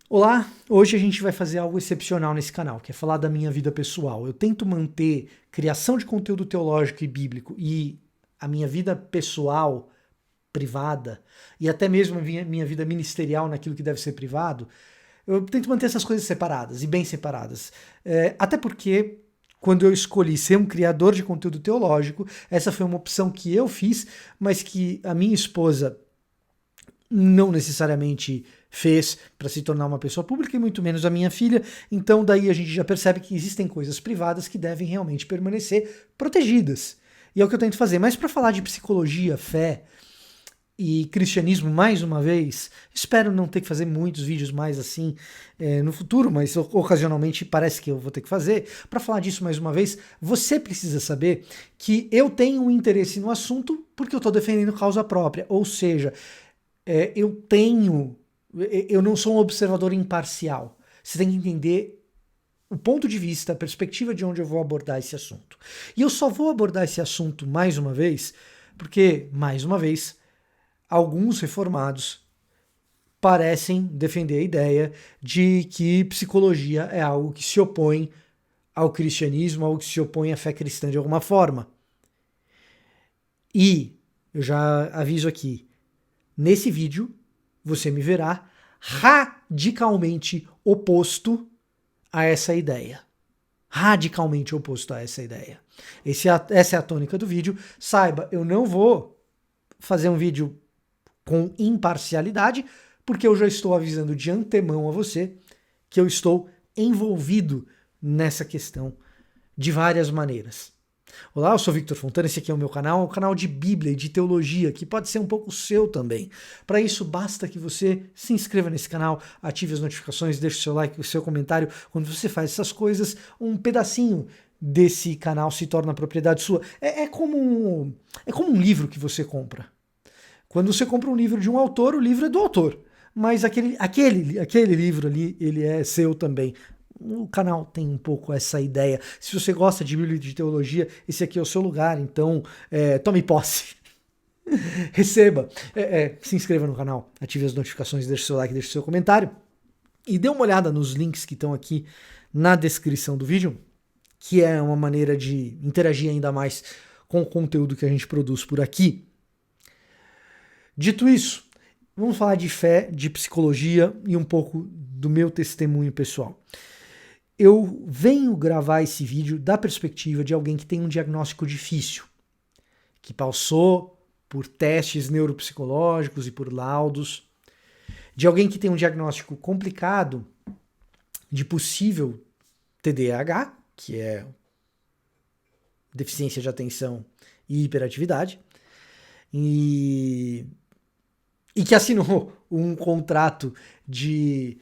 Olá, hoje a gente vai fazer algo excepcional nesse canal, que é falar da minha vida pessoal. Eu tento manter criação de conteúdo teológico e bíblico e a minha vida pessoal, privada, e até mesmo a minha vida ministerial naquilo que deve ser privado. Eu tento manter essas coisas separadas e bem separadas. Até porque, quando eu escolhi ser um criador de conteúdo teológico, essa foi uma opção que eu fiz, mas que a minha esposa não necessariamente fez para se tornar uma pessoa pública e muito menos a minha filha. Então daí a gente já percebe que existem coisas privadas que devem realmente permanecer protegidas. E é o que eu tento fazer. Mas para falar de psicologia, fé e cristianismo mais uma vez, espero não ter que fazer muitos vídeos mais assim no futuro, mas ocasionalmente parece que eu vou ter que fazer. Para falar disso mais uma vez, você precisa saber que eu tenho um interesse no assunto porque eu estou defendendo causa própria, ou seja, eu não sou um observador imparcial. Você tem que entender o ponto de vista, a perspectiva de onde eu vou abordar esse assunto. E eu só vou abordar esse assunto mais uma vez, porque, mais uma vez, alguns reformados parecem defender a ideia de que psicologia é algo que se opõe ao cristianismo, algo que se opõe à fé cristã de alguma forma. E eu já aviso aqui, nesse vídeo, você me verá radicalmente oposto a essa ideia. Radicalmente oposto a essa ideia. Essa é a tônica do vídeo. Saiba, eu não vou fazer um vídeo com imparcialidade, porque eu já estou avisando de antemão a você que eu estou envolvido nessa questão de várias maneiras. Olá, eu sou Victor Fontana, esse aqui é o meu canal, um canal de Bíblia e de teologia, que pode ser um pouco seu também. Para isso, basta que você se inscreva nesse canal, ative as notificações, deixe o seu like, o seu comentário. Quando você faz essas coisas, um pedacinho desse canal se torna propriedade sua. É como um livro que você compra. Quando você compra um livro de um autor, o livro é do autor. Mas aquele livro ali, ele é seu também. O canal tem um pouco essa ideia. Se você gosta de Bíblia e de teologia, esse aqui é o seu lugar, então tome posse. Receba. Se inscreva no canal, ative as notificações, deixe seu like, deixe seu comentário. E dê uma olhada nos links que estão aqui na descrição do vídeo, que é uma maneira de interagir ainda mais com o conteúdo que a gente produz por aqui. Dito isso, vamos falar de fé, de psicologia e um pouco do meu testemunho pessoal. Eu venho gravar esse vídeo da perspectiva de alguém que tem um diagnóstico difícil, que passou por testes neuropsicológicos e por laudos, de alguém que tem um diagnóstico complicado de possível TDAH, que é deficiência de atenção e hiperatividade, e que assinou um contrato de...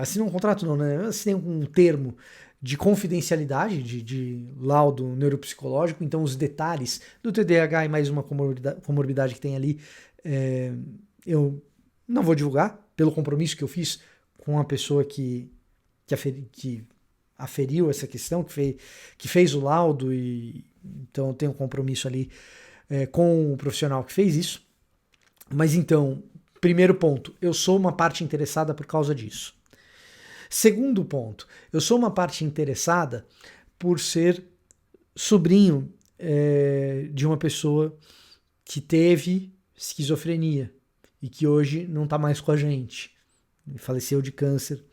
assinou um contrato não, né? Assinei um termo de confidencialidade, de laudo neuropsicológico, então os detalhes do TDAH e mais uma comorbidade que tem ali, eu não vou divulgar, pelo compromisso que eu fiz com a pessoa que aferiu essa questão, que fez o laudo, e então eu tenho um compromisso ali com o profissional que fez isso. Mas então, primeiro ponto, eu sou uma parte interessada por causa disso. Segundo ponto, eu sou uma parte interessada por ser sobrinho de uma pessoa que teve esquizofrenia e que hoje não está mais com a gente. Faleceu de câncer,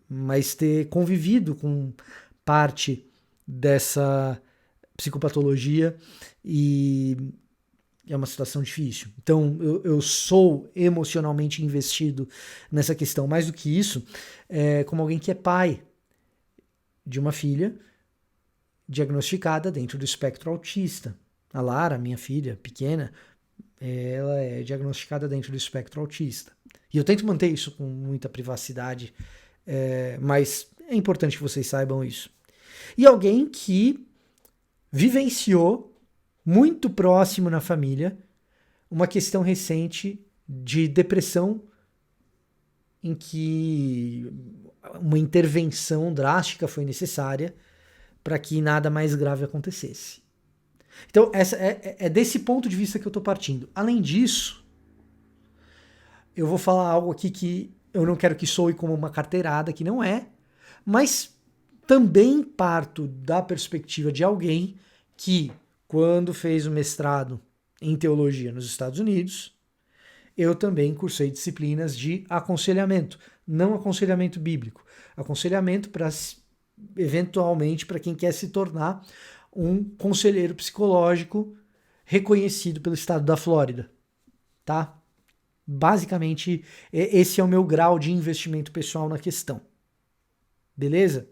mas ter convivido com parte dessa psicopatologia e é uma situação difícil. Então, eu sou emocionalmente investido nessa questão. Mais do que isso, como alguém que é pai de uma filha diagnosticada dentro do espectro autista. A Lara, minha filha pequena, ela é diagnosticada dentro do espectro autista. E eu tento manter isso com muita privacidade, mas é importante que vocês saibam isso. E alguém que vivenciou muito próximo na família uma questão recente de depressão em que uma intervenção drástica foi necessária para que nada mais grave acontecesse. Então, é desse ponto de vista que eu estou partindo. Além disso, eu vou falar algo aqui que eu não quero que soe como uma carteirada, que não é, mas também parto da perspectiva de alguém que, quando fez o mestrado em teologia nos Estados Unidos, eu também cursei disciplinas de aconselhamento, não aconselhamento bíblico, aconselhamento para, eventualmente, para quem quer se tornar um conselheiro psicológico reconhecido pelo estado da Flórida, tá? Basicamente, esse é o meu grau de investimento pessoal na questão. Beleza?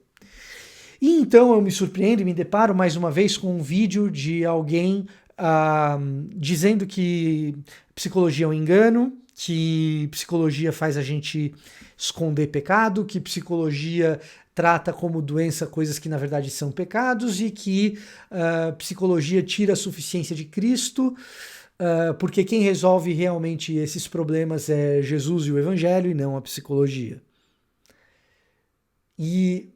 E então eu me surpreendo e me deparo mais uma vez com um vídeo de alguém dizendo que psicologia é um engano, que psicologia faz a gente esconder pecado, que psicologia trata como doença coisas que na verdade são pecados e que psicologia tira a suficiência de Cristo, porque quem resolve realmente esses problemas é Jesus e o Evangelho e não a psicologia. E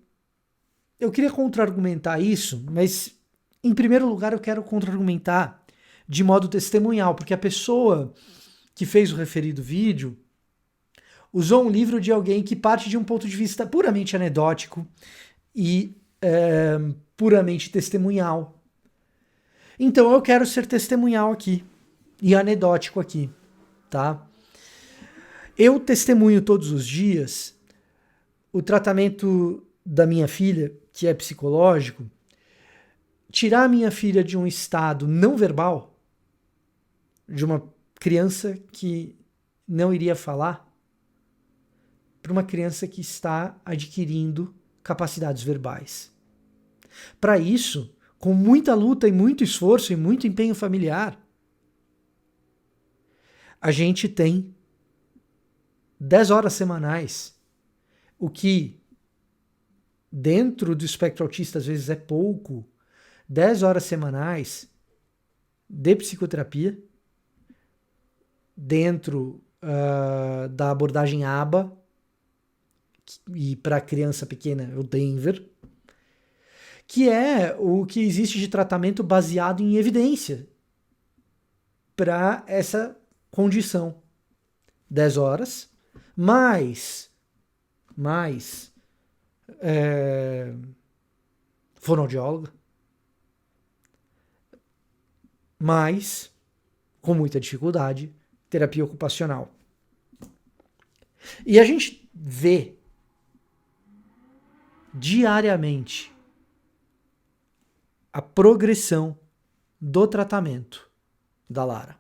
eu queria contra-argumentar isso, mas em primeiro lugar eu quero contra-argumentar de modo testemunhal, porque a pessoa que fez o referido vídeo usou um livro de alguém que parte de um ponto de vista puramente anedótico e puramente testemunhal. Então eu quero ser testemunhal aqui e anedótico aqui, tá? Eu testemunho todos os dias o tratamento da minha filha, que é psicológico, tirar a minha filha de um estado não verbal, de uma criança que não iria falar, para uma criança que está adquirindo capacidades verbais. Para isso, com muita luta e muito esforço e muito empenho familiar, a gente tem 10 horas semanais, o que dentro do espectro autista às vezes é pouco, 10 horas semanais de psicoterapia, dentro da abordagem ABA, e para criança pequena o Denver, que é o que existe de tratamento baseado em evidência para essa condição. 10 horas, mais fonoaudióloga, mais, com muita dificuldade, terapia ocupacional. E a gente vê diariamente a progressão do tratamento da Lara.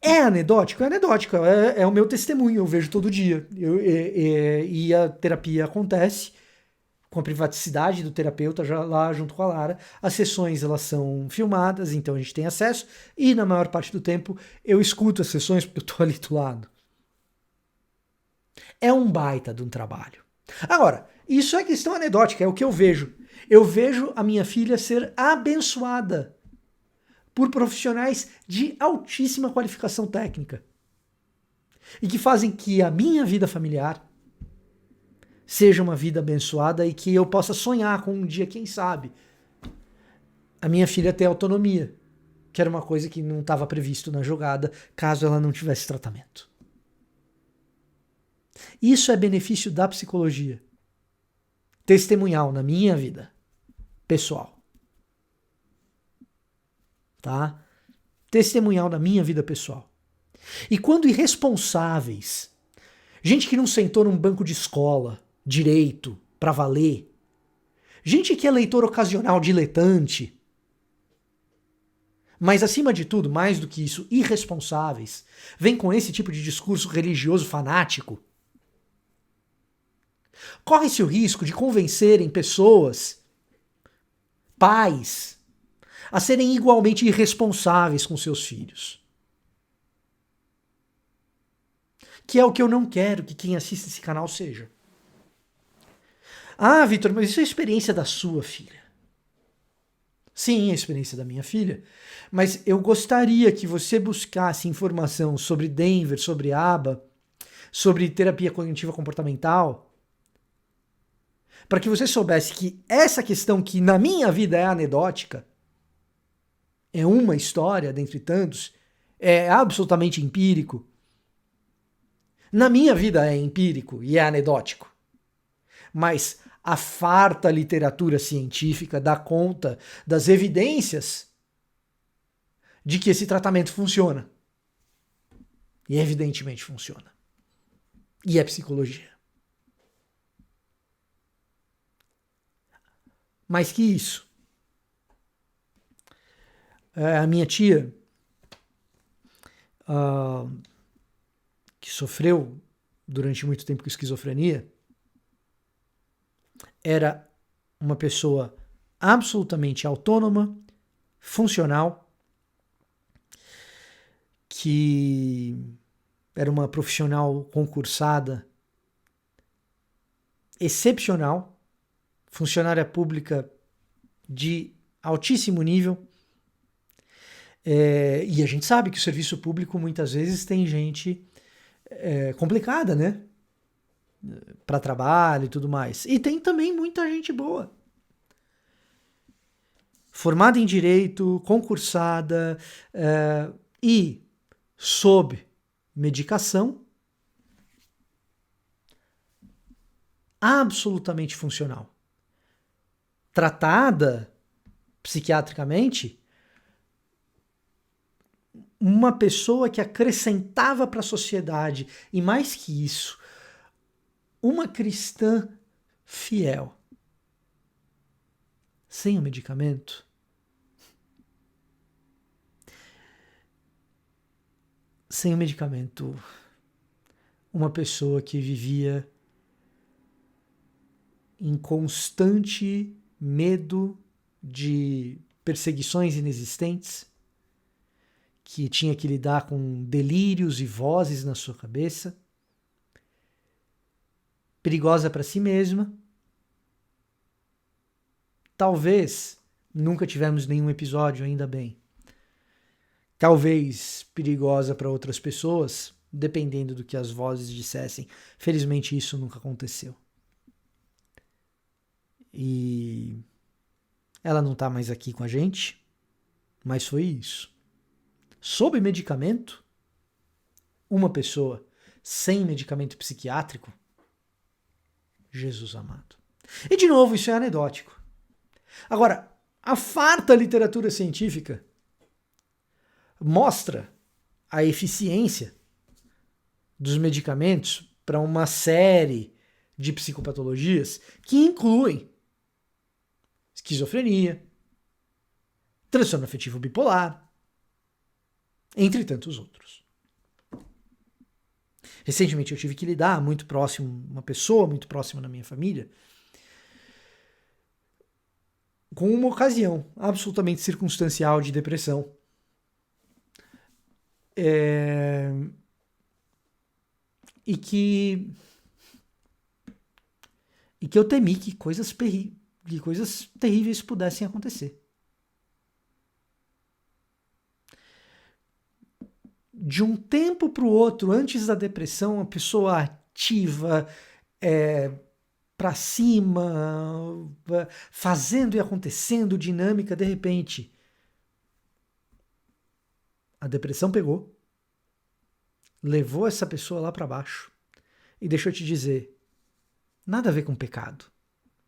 É anedótico? É anedótico, é o meu testemunho, eu vejo todo dia. E a terapia acontece com a privaticidade do terapeuta já lá junto com a Lara. As sessões elas são filmadas, então a gente tem acesso, e na maior parte do tempo eu escuto as sessões porque eu estou ali do lado. É um baita de um trabalho. Agora, isso é questão anedótica, é o que eu vejo. Eu vejo a minha filha ser abençoada por profissionais de altíssima qualificação técnica e que fazem que a minha vida familiar seja uma vida abençoada e que eu possa sonhar com um dia, quem sabe, a minha filha ter autonomia, que era uma coisa que não estava previsto na jogada caso ela não tivesse tratamento. Isso é benefício da psicologia testemunhal na minha vida pessoal. Tá? Testemunhal na minha vida pessoal. E quando irresponsáveis, gente que não sentou num banco de escola, direito, pra valer, gente que é leitor ocasional diletante, mas acima de tudo, mais do que isso, irresponsáveis, vem com esse tipo de discurso religioso fanático, corre-se o risco de convencerem pessoas, pais, a serem igualmente irresponsáveis com seus filhos. Que é o que eu não quero que quem assiste esse canal seja. Ah, Vitor, mas isso é a experiência da sua filha. Sim, é a experiência da minha filha. Mas eu gostaria que você buscasse informação sobre Denver, sobre ABA, sobre terapia cognitiva comportamental, para que você soubesse que essa questão que na minha vida é anedótica, é uma história dentre tantos, é absolutamente empírico, Na minha vida é empírico e é anedótico. Mas a farta literatura científica dá conta das evidências de que esse tratamento funciona. E evidentemente funciona. E é psicologia. Mais que isso, a minha tia, que sofreu durante muito tempo com esquizofrenia, era uma pessoa absolutamente autônoma, funcional, que era uma profissional concursada excepcional, funcionária pública de altíssimo nível. E a gente sabe que o serviço público muitas vezes tem gente complicada, né? Para trabalho e tudo mais. E tem também muita gente boa. Formada em direito, concursada e sob medicação, absolutamente funcional. Tratada psiquiatricamente, uma pessoa que acrescentava para a sociedade, e mais que isso, uma cristã fiel. Sem o medicamento, uma pessoa que vivia em constante medo de perseguições inexistentes, que tinha que lidar com delírios e vozes na sua cabeça, perigosa para si mesma. Talvez nunca tivemos nenhum episódio, ainda bem. Talvez perigosa para outras pessoas, dependendo do que as vozes dissessem. Felizmente isso nunca aconteceu. E ela não está mais aqui com a gente, mas foi isso. Sob medicamento, uma pessoa sem medicamento psiquiátrico, Jesus amado. E de novo, isso é anedótico. Agora, a farta literatura científica mostra a eficiência dos medicamentos para uma série de psicopatologias que incluem esquizofrenia, transtorno afetivo bipolar, entre tantos outros. Recentemente eu tive que lidar uma pessoa muito próxima na minha família, com uma ocasião absolutamente circunstancial de depressão. E que eu temi que coisas terríveis pudessem acontecer. De um tempo para o outro, antes da depressão, uma pessoa ativa, para cima, fazendo e acontecendo, dinâmica, de repente, a depressão pegou, levou essa pessoa lá para baixo. E deixa eu te dizer, nada a ver com pecado,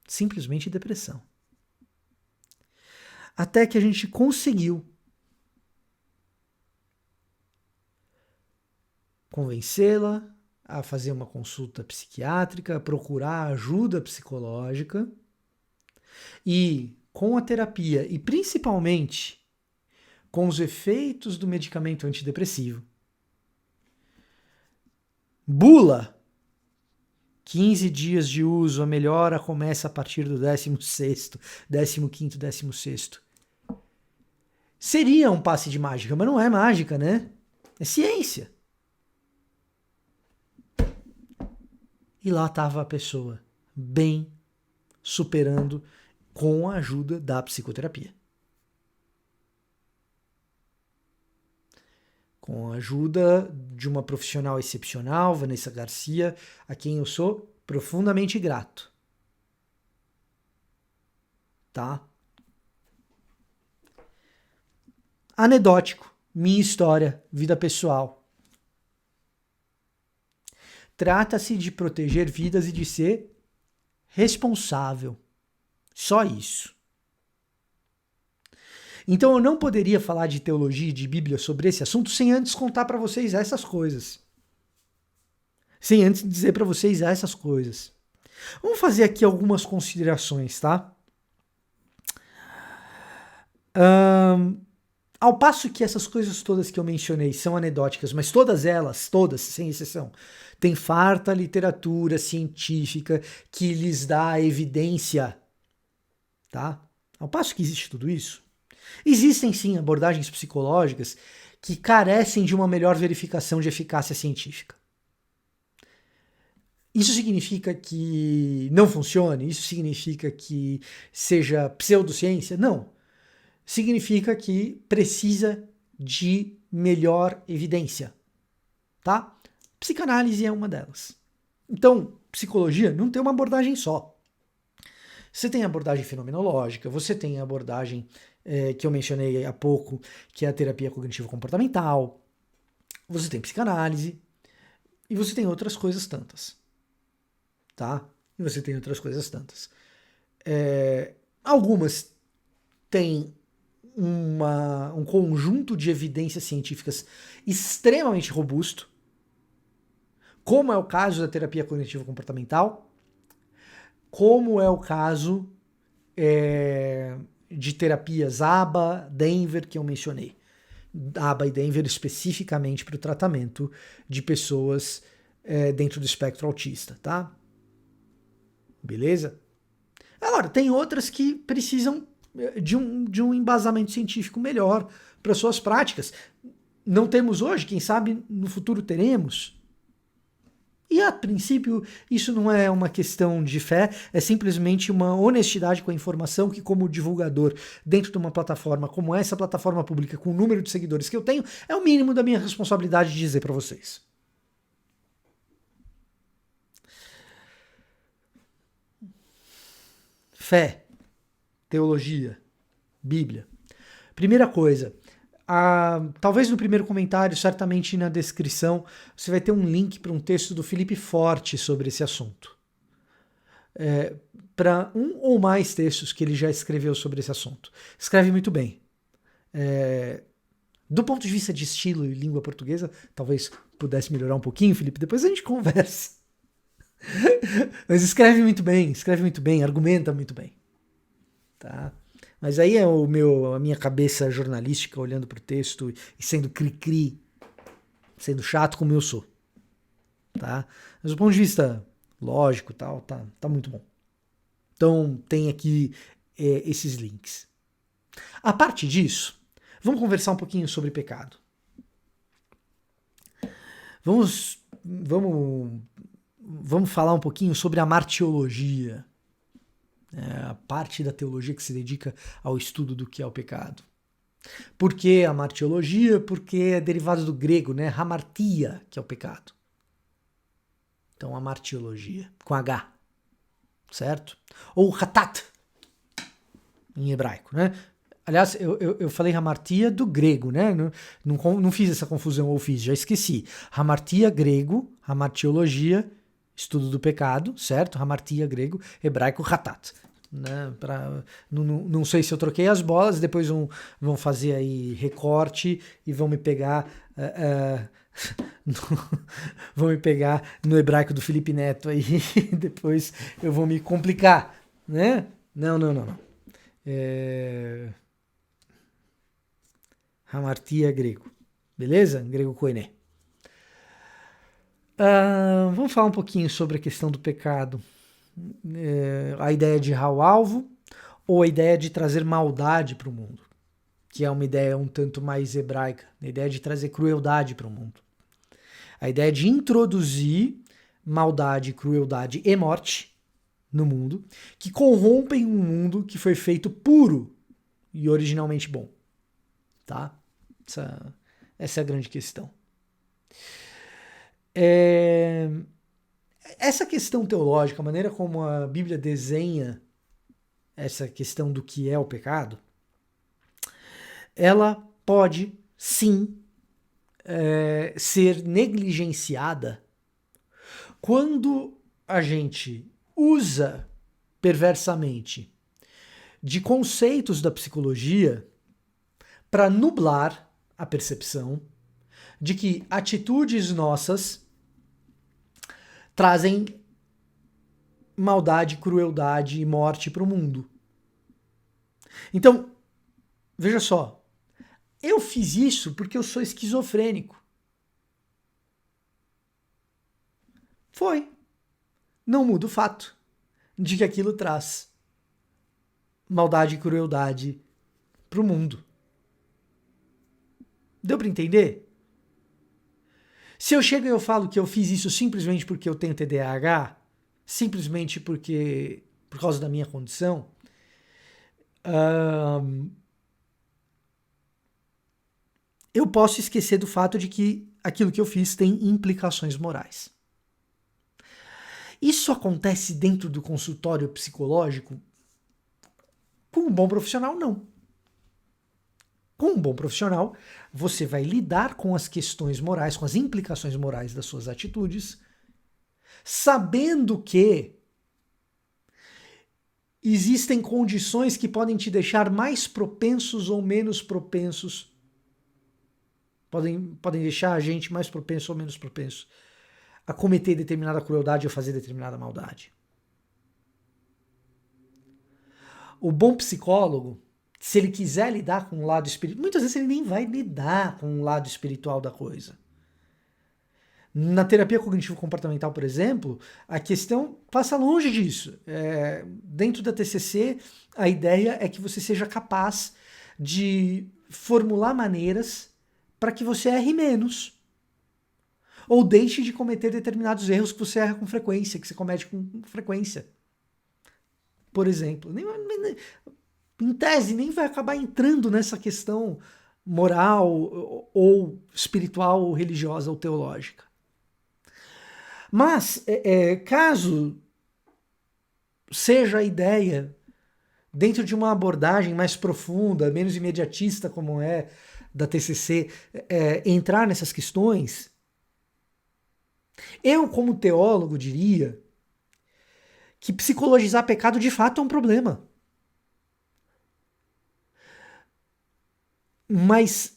simplesmente depressão. Até que a gente conseguiu convencê-la a fazer uma consulta psiquiátrica, a procurar ajuda psicológica, e com a terapia e principalmente com os efeitos do medicamento antidepressivo, bula, 15 dias de uso, a melhora começa a partir do 16º, 15º, 16º. Seria um passe de mágica, mas não é mágica, né? É ciência. E lá estava a pessoa, bem, superando com a ajuda da psicoterapia. Com a ajuda de uma profissional excepcional, Vanessa Garcia, a quem eu sou profundamente grato. Tá? Anedótico, minha história, vida pessoal. trata-se de proteger vidas e de ser responsável. Só isso. Então eu não poderia falar de teologia e de Bíblia sobre esse assunto sem antes contar para vocês essas coisas. Sem antes dizer para vocês essas coisas. Vamos fazer aqui algumas considerações, tá? Ao passo que essas coisas todas que eu mencionei são anedóticas, mas todas elas, todas, sem exceção, têm farta literatura científica que lhes dá evidência, tá? Ao passo que existe tudo isso, existem sim abordagens psicológicas que carecem de uma melhor verificação de eficácia científica. Isso significa que não funcione? Isso significa que seja pseudociência? Não. Significa que precisa de melhor evidência, tá? Psicanálise é uma delas. Então, psicologia não tem uma abordagem só. Você tem a abordagem fenomenológica, você tem a abordagem que eu mencionei há pouco, que é a terapia cognitivo-comportamental, você tem psicanálise, e você tem outras coisas tantas. Tá? E você tem outras coisas tantas. Algumas têm um conjunto de evidências científicas extremamente robusto, como é o caso da terapia cognitivo-comportamental, como é o caso de terapias ABA, Denver, que eu mencionei. ABA e Denver especificamente para o tratamento de pessoas dentro do espectro autista, tá? Beleza? Agora, tem outras que precisam de um embasamento científico melhor para suas práticas. Não temos hoje, quem sabe no futuro teremos. E a princípio, isso não é uma questão de fé, é simplesmente uma honestidade com a informação que, como divulgador dentro de uma plataforma como essa plataforma pública, com o número de seguidores que eu tenho, é o mínimo da minha responsabilidade de dizer para vocês. Fé, teologia, Bíblia. Primeira coisa, talvez no primeiro comentário, certamente na descrição, você vai ter um link para um texto do Felipe Forte sobre esse assunto. Para um ou mais textos que ele já escreveu sobre esse assunto. Escreve muito bem. Do ponto de vista de estilo e língua portuguesa, talvez pudesse melhorar um pouquinho, Felipe, depois a gente conversa. Mas escreve muito bem, argumenta muito bem. Tá? Mas aí é a minha cabeça jornalística olhando para o texto e sendo cri-cri, sendo chato como eu sou. Tá? Mas do ponto de vista lógico e tal, tá muito bom. Então tem aqui esses links. A parte disso, vamos conversar um pouquinho sobre pecado. Vamos falar um pouquinho sobre a martiologia, a parte da teologia que se dedica ao estudo do que é o pecado. Por que a martiologia? Porque é derivado do grego, né? Hamartia, que é o pecado. Então a martiologia, com H, certo? Ou hatat, em hebraico, né? Aliás, eu falei hamartia do grego, né? Não fiz essa confusão, ou fiz, já esqueci. Hamartia grego, hamartiologia, estudo do pecado, certo? Hamartia grego, hebraico hatat. Né? Não sei se eu troquei as bolas, depois vão fazer aí recorte e vão me pegar vão me pegar no hebraico do Felipe Neto aí, depois eu vou me complicar, né? Não. Hamartia grego, beleza? Grego koiné. Vamos falar um pouquinho sobre a questão do pecado. A ideia de errar o alvo ou a ideia de trazer maldade para o mundo, que é uma ideia um tanto mais hebraica, a ideia de trazer crueldade para o mundo. A ideia de introduzir maldade, crueldade e morte no mundo, que corrompem um mundo que foi feito puro e originalmente bom. Tá? Essa é a grande questão. Essa questão teológica, a maneira como a Bíblia desenha essa questão do que é o pecado, ela pode, sim, ser negligenciada quando a gente usa perversamente de conceitos da psicologia para nublar a percepção de que atitudes nossas trazem maldade, crueldade e morte para o mundo. Então, veja só, eu fiz isso porque eu sou esquizofrênico. Foi. Não muda o fato de que aquilo traz maldade e crueldade para o mundo. Deu para entender? Se eu chego e eu falo que eu fiz isso simplesmente porque eu tenho TDAH, simplesmente por causa da minha condição, eu posso esquecer do fato de que aquilo que eu fiz tem implicações morais. Isso acontece dentro do consultório psicológico? Com um bom profissional, não. Com um bom profissional, você vai lidar com as questões morais, com as implicações morais das suas atitudes, sabendo que existem condições que podem te deixar mais propensos ou menos propensos, podem deixar a gente mais propenso ou menos propenso a cometer determinada crueldade ou fazer determinada maldade. O bom psicólogo, se ele quiser lidar com o lado espiritual, muitas vezes ele nem vai lidar com o lado espiritual da coisa. Na terapia cognitivo-comportamental, por exemplo, a questão passa longe disso. Dentro da TCC, a ideia é que você seja capaz de formular maneiras para que você erre menos. Ou deixe de cometer determinados erros que você erra com frequência, que você comete com frequência. Por exemplo, em tese, nem vai acabar entrando nessa questão moral ou espiritual ou religiosa ou teológica. Mas, caso seja a ideia, dentro de uma abordagem mais profunda, menos imediatista como é da TCC, entrar nessas questões, eu, como teólogo, diria que psicologizar pecado de fato é um problema. Mas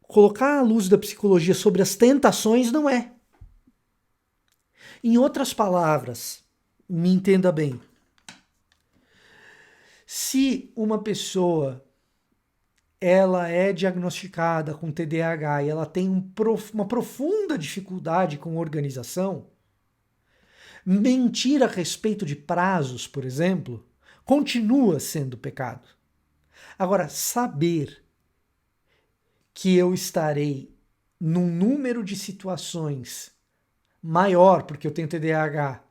colocar a luz da psicologia sobre as tentações não é. Em outras palavras, me entenda bem, se uma pessoa ela é diagnosticada com TDAH e ela tem uma profunda dificuldade com organização, mentir a respeito de prazos, por exemplo, continua sendo pecado. Agora, saber que eu estarei num número de situações maior, porque eu tenho TDAH,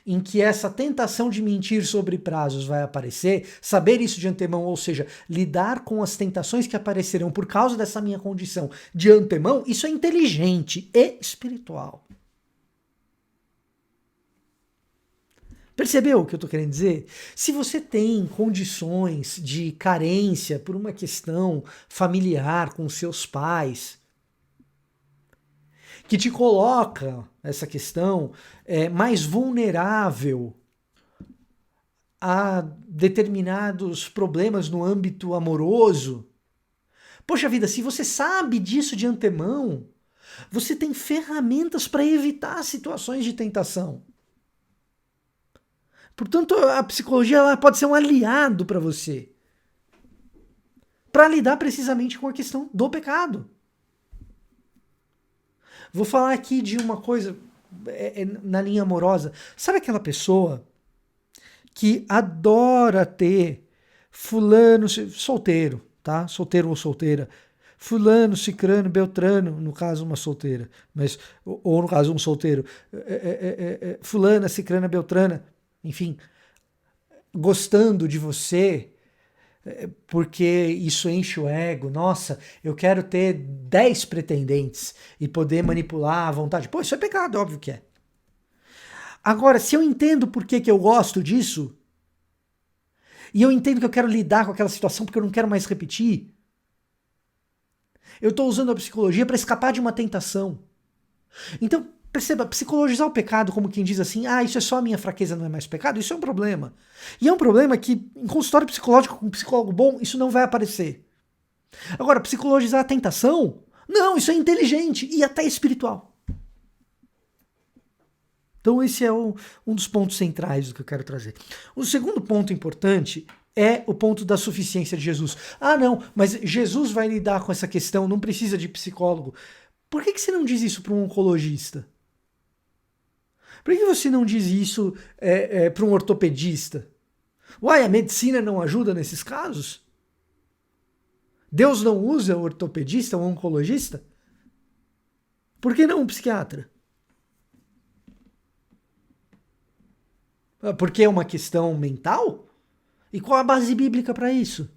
em que essa tentação de mentir sobre prazos vai aparecer, saber isso de antemão, ou seja, lidar com as tentações que aparecerão por causa dessa minha condição de antemão, isso é inteligente e espiritual. Percebeu o que eu estou querendo dizer? Se você tem condições de carência por uma questão familiar com seus pais, que te coloca essa questão mais vulnerável a determinados problemas no âmbito amoroso, poxa vida, se você sabe disso de antemão, você tem ferramentas para evitar situações de tentação. Portanto, a psicologia ela pode ser um aliado para você, para lidar precisamente com a questão do pecado. Vou falar aqui de uma coisa na linha amorosa. Sabe aquela pessoa que adora ter fulano, solteiro, tá? Solteiro ou solteira. Fulano, cicrano, beltrano, no caso uma solteira, mas ou no caso um solteiro. Fulana, cicrana, beltrana, enfim, gostando de você, porque isso enche o ego. Nossa, eu quero ter 10 pretendentes e poder manipular à vontade. Pô, isso é pecado, óbvio que é. Agora, se eu entendo por que eu gosto disso, e eu entendo que eu quero lidar com aquela situação porque eu não quero mais repetir, eu estou usando a psicologia para escapar de uma tentação. Então, Perceba, psicologizar o pecado como quem diz assim, isso é só a minha fraqueza, não é mais pecado, isso é um problema. E é um problema que, em consultório psicológico com um psicólogo bom, isso não vai aparecer. Agora, psicologizar a tentação, não, isso é inteligente e até espiritual. Então esse é um dos pontos centrais do que eu quero trazer. O segundo ponto importante é o ponto da suficiência de Jesus. Não, mas Jesus vai lidar com essa questão, não precisa de psicólogo. Por que você não diz isso para um oncologista? Por que você não diz isso para um ortopedista? A medicina não ajuda nesses casos? Deus não usa o ortopedista, o oncologista? Por que não um psiquiatra? Porque é uma questão mental? E qual a base bíblica para isso?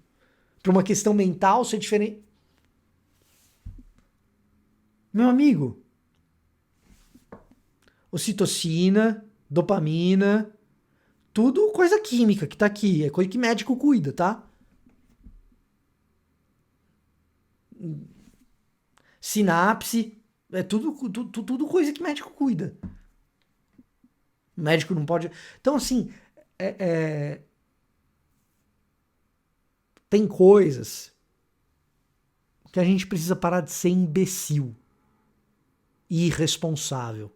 Para uma questão mental ser diferente? Meu amigo, ocitocina, dopamina, tudo coisa química que tá aqui, é coisa que médico cuida, tá? Sinapse, é tudo coisa que médico cuida. O médico não pode. Então, assim, tem coisas que a gente precisa parar de ser imbecil e irresponsável.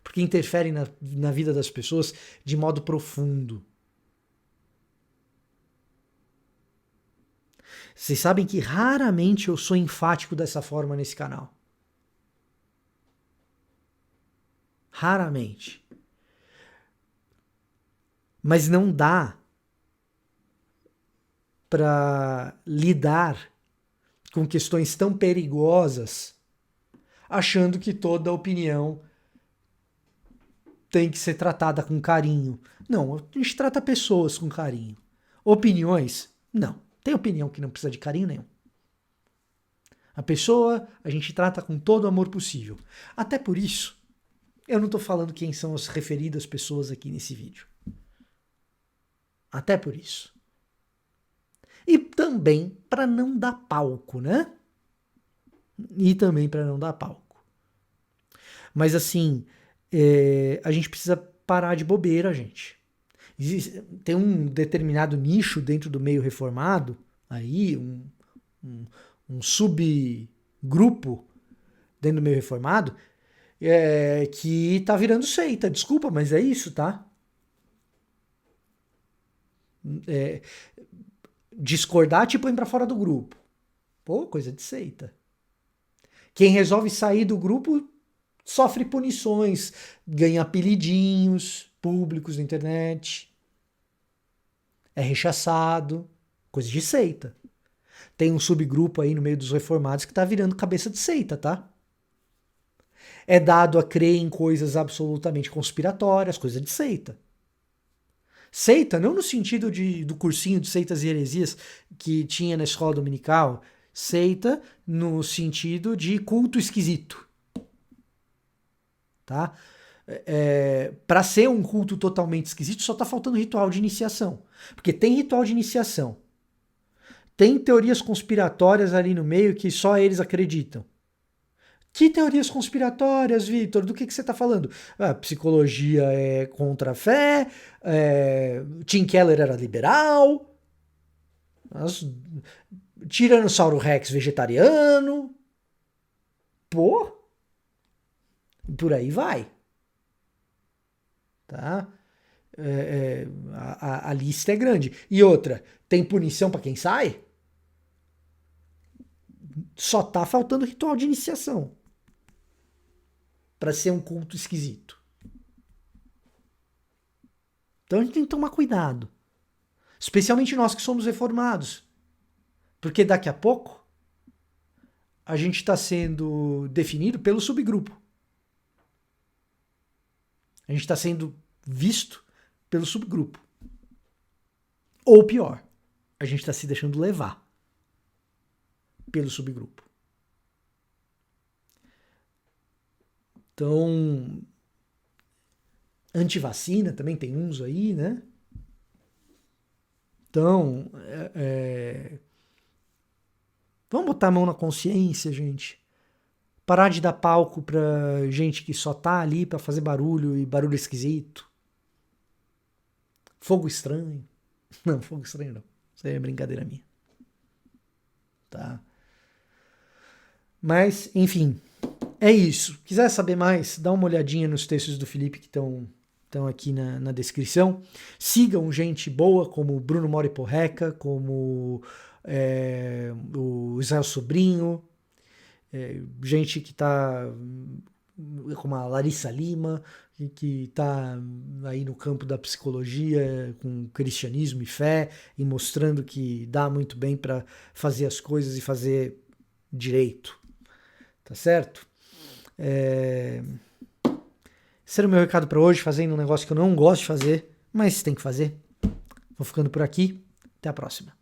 Porque interfere na vida das pessoas de modo profundo. Vocês sabem que raramente eu sou enfático dessa forma nesse canal. Raramente. Mas não dá para lidar com questões tão perigosas achando que toda opinião tem que ser tratada com carinho. Não, a gente trata pessoas com carinho. Opiniões, não. Tem opinião que não precisa de carinho nenhum. A pessoa a gente trata com todo o amor possível. Até por isso, eu não estou falando quem são as referidas pessoas aqui nesse vídeo. Até por isso. E também para não dar palco, né? E também para não dar palco. Mas assim, a gente precisa parar de bobeira, gente. Tem um determinado nicho dentro do meio reformado, aí, um subgrupo dentro do meio reformado, que tá virando seita. Desculpa, mas é isso, tá? Discordar te põe pra fora do grupo. Pô, coisa de seita. Quem resolve sair do grupo sofre punições, ganha apelidinhos públicos na internet, é rechaçado, coisa de seita. Tem um subgrupo aí no meio dos reformados que tá virando cabeça de seita, tá? É dado a crer em coisas absolutamente conspiratórias, coisa de seita. Seita, não no sentido do cursinho de seitas e heresias que tinha na escola dominical. Seita no sentido de culto esquisito. Tá? Para ser um culto totalmente esquisito, só tá faltando ritual de iniciação. Porque tem ritual de iniciação. Tem teorias conspiratórias ali no meio que só eles acreditam. Que teorias conspiratórias, Vitor? Do que você está falando? Psicologia é contra a fé, Tim Keller era liberal, Tiranossauro Rex vegetariano, pô, por aí vai. Tá? A lista é grande. E outra, tem punição para quem sai? Só tá faltando ritual de iniciação para ser um culto esquisito. Então a gente tem que tomar cuidado. Especialmente nós que somos reformados. Porque daqui a pouco a gente está sendo definido pelo subgrupo. A gente está sendo visto pelo subgrupo. Ou pior, a gente está se deixando levar pelo subgrupo. Então, antivacina também tem uns aí, né? Então, vamos botar a mão na consciência, gente. Parar de dar palco pra gente que só tá ali pra fazer barulho e barulho esquisito. Fogo estranho. Não, fogo estranho não. Isso aí é brincadeira minha. Tá? Mas, enfim, é isso. Quiser saber mais, dá uma olhadinha nos textos do Felipe que estão aqui na descrição. Sigam gente boa como Bruno Mori Porreca, como o Israel Sobrinho, gente que está como a Larissa Lima, que está aí no campo da psicologia com cristianismo e fé e mostrando que dá muito bem para fazer as coisas e fazer direito. Tá certo? Esse era o meu recado para hoje, fazendo um negócio que eu não gosto de fazer, mas tem que fazer. Vou ficando por aqui. Até a próxima.